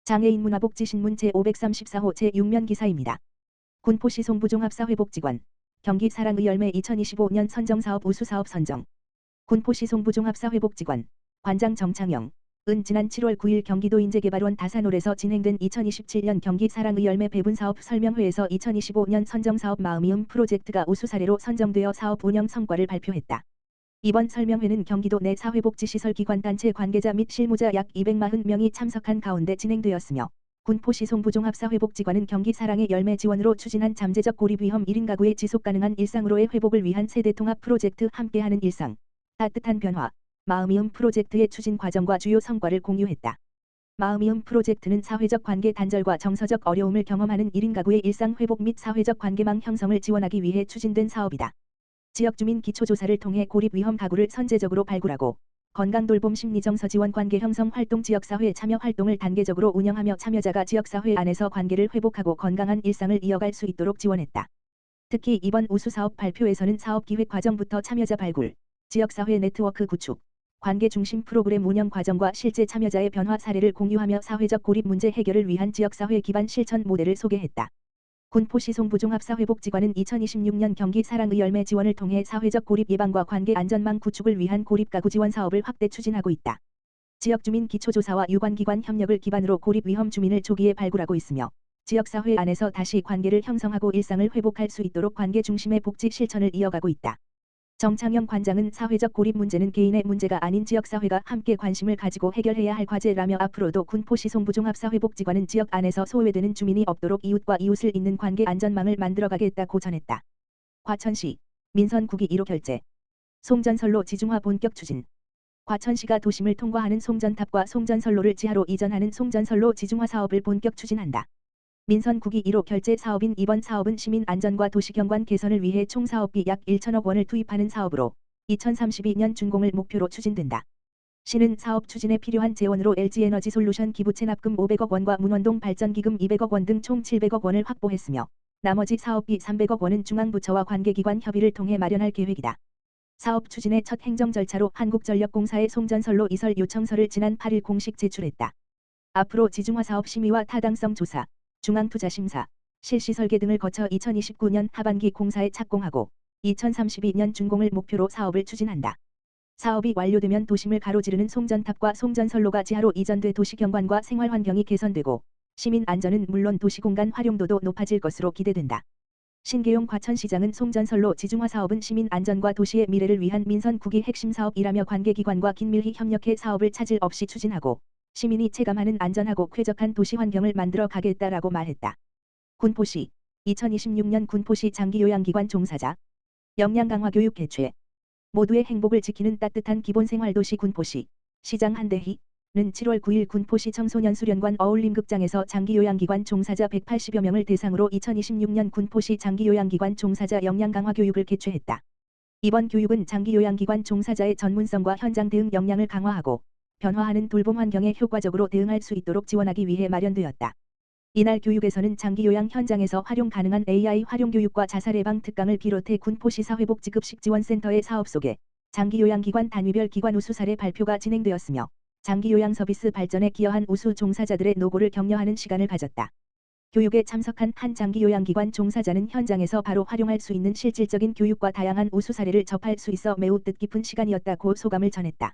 장애인 문화복지신문 제534호 제6면 기사입니다. 군포시 송부종합사회복지관 경기 사랑의 열매 2025년 선정사업 우수사업 선정. 군포시 송부종합사회복지관 관장 정창영 은 지난 7월 9일 경기도 인재개발원 다산홀에서 진행된 2027년 경기 사랑의 열매 배분사업 설명회에서 2025년 선정사업 마음이음 프로젝트가 우수사례로 선정되어 사업 운영 성과를 발표했다. 이번 설명회는 경기도 내 사회복지시설 기관단체 관계자 및 실무자 약 240명이 참석한 가운데 진행되었으며 군포시 송부종합사회복지관은 경기 사랑의 열매 지원으로 추진한 잠재적 고립 위험 1인 가구의 지속가능한 일상으로의 회복을 위한 세대통합 프로젝트 함께하는 일상, 따뜻한 변화, 마음이음 프로젝트의 추진 과정과 주요 성과를 공유했다. 마음이음 프로젝트는 사회적 관계 단절과 정서적 어려움을 경험하는 1인 가구의 일상 회복 및 사회적 관계망 형성을 지원하기 위해 추진된 사업이다. 지역주민 기초조사를 통해 고립 위험 가구를 선제적으로 발굴하고 건강돌봄 심리정서 지원 관계 형성 활동 지역사회 참여 활동을 단계적으로 운영하며 참여자가 지역사회 안에서 관계를 회복하고 건강한 일상을 이어갈 수 있도록 지원했다. 특히 이번 우수사업 발표에서는 사업 기획 과정부터 참여자 발굴, 지역사회 네트워크 구축, 관계 중심 프로그램 운영 과정과 실제 참여자의 변화 사례를 공유하며 사회적 고립 문제 해결을 위한 지역사회 기반 실천 모델을 소개했다. 군포시 송부종합사회복지관은 2026년 경기 사랑의 열매 지원을 통해 사회적 고립 예방과 관계 안전망 구축을 위한 고립 가구 지원 사업을 확대 추진하고 있다. 지역주민 기초조사와 유관기관 협력을 기반으로 고립 위험 주민을 조기에 발굴하고 있으며 지역사회 안에서 다시 관계를 형성하고 일상을 회복할 수 있도록 관계 중심의 복지 실천을 이어가고 있다. 정창영 관장은 사회적 고립 문제는 개인의 문제가 아닌 지역사회가 함께 관심을 가지고 해결해야 할 과제라며 앞으로도 군포시 송부종합사회복지관은 지역 안에서 소외되는 주민이 없도록 이웃과 이웃을 잇는 관계 안전망을 만들어가겠다고 전했다. 과천시 민선국이 1호 결재 송전선로 지중화 본격 추진. 과천시가 도심을 통과하는 송전탑과 송전선로를 지하로 이전하는 송전선로 지중화 사업을 본격 추진한다. 민선국이 1호 결재 사업인 이번 사업은 시민 안전과 도시경관 개선을 위해 총 사업비 약 1천억 원을 투입하는 사업으로 2032년 준공을 목표로 추진된다. 시는 사업 추진에 필요한 재원으로 LG에너지솔루션 기부채 납금 500억 원과 문원동 발전기금 200억 원 등 총 700억 원을 확보했으며 나머지 사업비 300억 원은 중앙부처와 관계기관 협의를 통해 마련할 계획이다. 사업 추진의 첫 행정 절차로 한국전력공사의 송전선로 이설 요청서를 지난 8일 공식 제출했다. 앞으로 지중화 사업 심의와 타당성 조사, 중앙투자심사, 실시 설계 등을 거쳐 2029년 하반기 공사에 착공하고 2032년 준공을 목표로 사업을 추진한다. 사업이 완료되면 도심을 가로지르는 송전탑과 송전선로가 지하로 이전돼 도시경관과 생활환경이 개선되고 시민 안전은 물론 도시공간 활용도도 높아질 것으로 기대된다. 신계용 과천시장은 송전선로 지중화 사업은 시민 안전과 도시의 미래를 위한 민선국이 핵심 사업이라며 관계기관과 긴밀히 협력해 사업을 차질 없이 추진하고 시민이 체감하는 안전하고 쾌적한 도시 환경을 만들어 가겠다라고 말했다. 군포시 2026년 군포시 장기요양기관 종사자 역량 강화 교육 개최. 모두의 행복을 지키는 따뜻한 기본생활도시 군포시 시장 한대희는 7월 9일 군포시 청소년수련관 어울림극장에서 장기요양기관 종사자 180여 명을 대상으로 2026년 군포시 장기요양기관 종사자 역량 강화 교육을 개최했다. 이번 교육은 장기요양기관 종사자의 전문성과 현장 대응 역량을 강화하고 변화하는 돌봄 환경에 효과적으로 대응할 수 있도록 지원하기 위해 마련되었다. 이날 교육에서는 장기요양 현장에서 활용 가능한 AI 활용 교육과 자살 예방 특강을 비롯해 군포시 사회복지급식지원센터의 사업 소개, 장기요양기관 단위별 기관 우수 사례 발표가 진행되었으며 장기요양 서비스 발전에 기여한 우수 종사자들의 노고를 격려하는 시간을 가졌다. 교육에 참석한 한 장기요양기관 종사자는 현장에서 바로 활용할 수 있는 실질적인 교육과 다양한 우수 사례를 접할 수 있어 매우 뜻깊은 시간이었다고 소감을 전했다.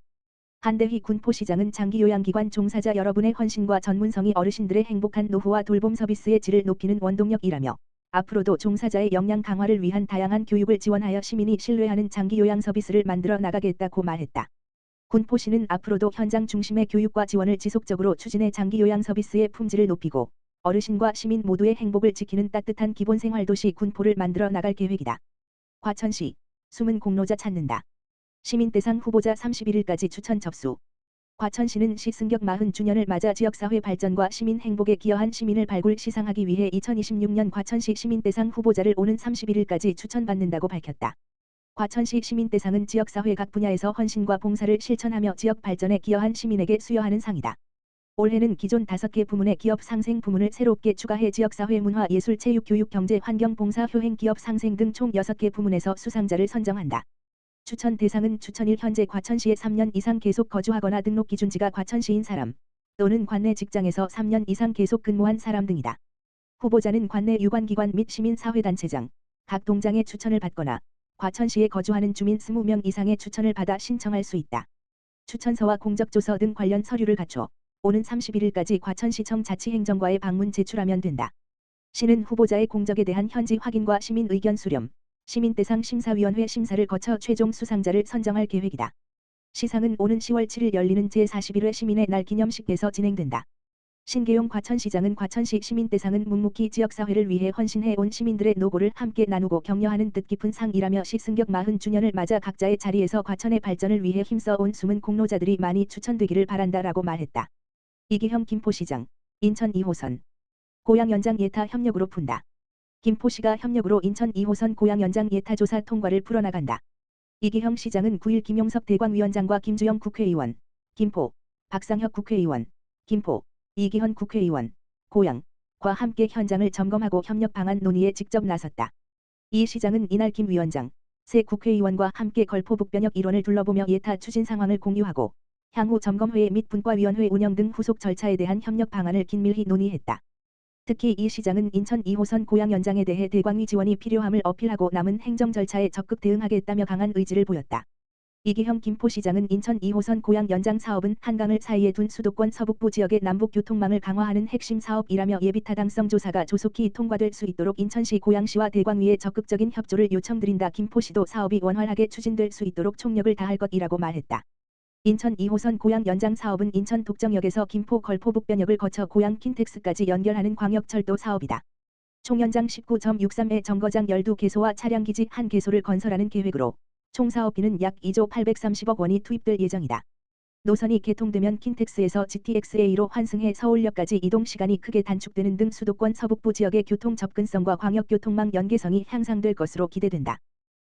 한대희 군포시장은 장기요양기관 종사자 여러분의 헌신과 전문성이 어르신들의 행복한 노후와 돌봄 서비스의 질을 높이는 원동력이라며 앞으로도 종사자의 역량 강화를 위한 다양한 교육을 지원하여 시민이 신뢰하는 장기요양 서비스를 만들어 나가겠다고 말했다. 군포시는 앞으로도 현장 중심의 교육과 지원을 지속적으로 추진해 장기요양 서비스의 품질을 높이고 어르신과 시민 모두의 행복을 지키는 따뜻한 기본생활도시 군포를 만들어 나갈 계획이다. 과천시 숨은 공로자 찾는다. 시민대상 후보자 31일까지 추천 접수. 과천시는 시 승격 40주년을 맞아 지역사회 발전과 시민 행복에 기여한 시민을 발굴 시상하기 위해 2026년 과천시 시민대상 후보자를 오는 31일까지 추천받는다고 밝혔다. 과천시 시민대상은 지역사회 각 분야에서 헌신과 봉사를 실천하며 지역 발전에 기여한 시민에게 수여하는 상이다. 올해는 기존 5개 부문의 기업 상생 부문을 새롭게 추가해 지역사회 문화 예술 체육 교육 경제 환경 봉사 효행 기업 상생 등 총 6개 부문에서 수상자를 선정한다. 추천 대상은 추천일 현재 과천시에 3년 이상 계속 거주하거나 등록 기준지가 과천시인 사람, 또는 관내 직장에서 3년 이상 계속 근무한 사람 등이다. 후보자는 관내 유관기관 및 시민사회단체장, 각 동장의 추천을 받거나 과천시에 거주하는 주민 20명 이상의 추천을 받아 신청할 수 있다. 추천서와 공적조서 등 관련 서류를 갖춰 오는 31일까지 과천시청 자치행정과에 방문 제출하면 된다. 시는 후보자의 공적에 대한 현지 확인과 시민 의견 수렴, 시민대상 심사위원회 심사를 거쳐 최종 수상자를 선정할 계획이다. 시상은 오는 10월 7일 열리는 제41회 시민의 날 기념식에서 진행된다. 신계용 과천시장은 과천시 시민대상은 묵묵히 지역사회를 위해 헌신해온 시민들의 노고를 함께 나누고 격려하는 뜻깊은 상이라며 시 승격 40주년을 맞아 각자의 자리에서 과천의 발전을 위해 힘써온 숨은 공로자들이 많이 추천되기를 바란다라고 말했다. 이기형 김포시장, 인천 2호선 고양 연장 예타 협력으로 푼다. 김포시가 협력으로 인천 2호선 고양 연장 예타 조사 통과를 풀어나간다. 이기형 시장은 9일 김용석 대광위원장과 김주영 국회의원, 김포, 박상혁 국회의원, 김포, 이기헌 국회의원, 고양과 함께 현장을 점검하고 협력 방안 논의에 직접 나섰다. 이 시장은 이날 김 위원장, 새 국회의원과 함께 걸포북변역 일원을 둘러보며 예타 추진 상황을 공유하고 향후 점검회의 및 분과위원회 운영 등 후속 절차에 대한 협력 방안을 긴밀히 논의했다. 특히 이 시장은 인천 2호선 고양 연장에 대해 대광위 지원이 필요함을 어필하고 남은 행정 절차에 적극 대응하겠다며 강한 의지를 보였다. 이기형 김포시장은 인천 2호선 고양 연장 사업은 한강을 사이에 둔 수도권 서북부 지역의 남북 교통망을 강화하는 핵심 사업이라며 예비 타당성 조사가 조속히 통과될 수 있도록 인천시 고양시와 대광위에 적극적인 협조를 요청드린다. 김포시도 사업이 원활하게 추진될 수 있도록 총력을 다할 것이라고 말했다. 인천 2호선 고양 연장 사업은 인천 독정역에서 김포 걸포북변역을 거쳐 고양 킨텍스까지 연결하는 광역철도 사업이다. 총 연장 19.63의 정거장 12개소와 차량기지 1개소를 건설하는 계획으로 총 사업비는 약 2조 830억 원이 투입될 예정이다. 노선이 개통되면 킨텍스에서 GTX-A로 환승해 서울역까지 이동 시간이 크게 단축되는 등 수도권 서북부 지역의 교통 접근성과 광역교통망 연계성이 향상될 것으로 기대된다.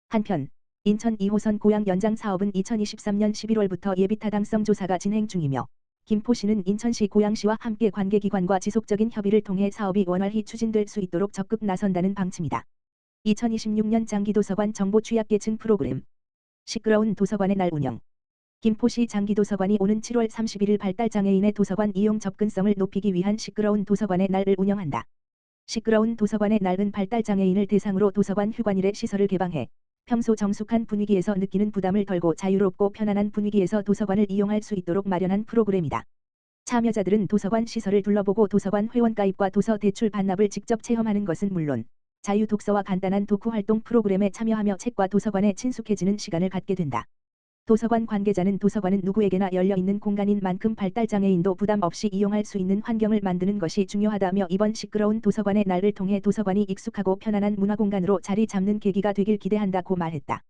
한편 인천 2호선 고양 연장 사업은 2023년 11월부터 예비 타당성 조사가 진행 중이며 김포시는 인천시 고양시와 함께 관계기관과 지속적인 협의를 통해 사업이 원활히 추진될 수 있도록 적극 나선다는 방침이다. 2026년 장기도서관 정보 취약계층 프로그램 시끄러운 도서관의 날 운영 김포시 장기도서관이 오는 7월 31일 발달장애인의 도서관 이용 접근성을 높이기 위한 시끄러운 도서관의 날을 운영한다. 시끄러운 도서관의 날은 발달장애인을 대상으로 도서관 휴관일에 시설을 개방해 평소 정숙한 분위기에서 느끼는 부담을 덜고 자유롭고 편안한 분위기에서 도서관을 이용할 수 있도록 마련한 프로그램이다. 참여자들은 도서관 시설을 둘러보고 도서관 회원가입과 도서 대출 반납을 직접 체험하는 것은 물론 자유 독서와 간단한 독후 활동 프로그램에 참여하며 책과 도서관에 친숙해지는 시간을 갖게 된다. 도서관 관계자는 도서관은 누구에게나 열려있는 공간인 만큼 발달장애인도 부담 없이 이용할 수 있는 환경을 만드는 것이 중요하다며 이번 시끄러운 도서관의 날을 통해 도서관이 익숙하고 편안한 문화공간으로 자리 잡는 계기가 되길 기대한다고 말했다.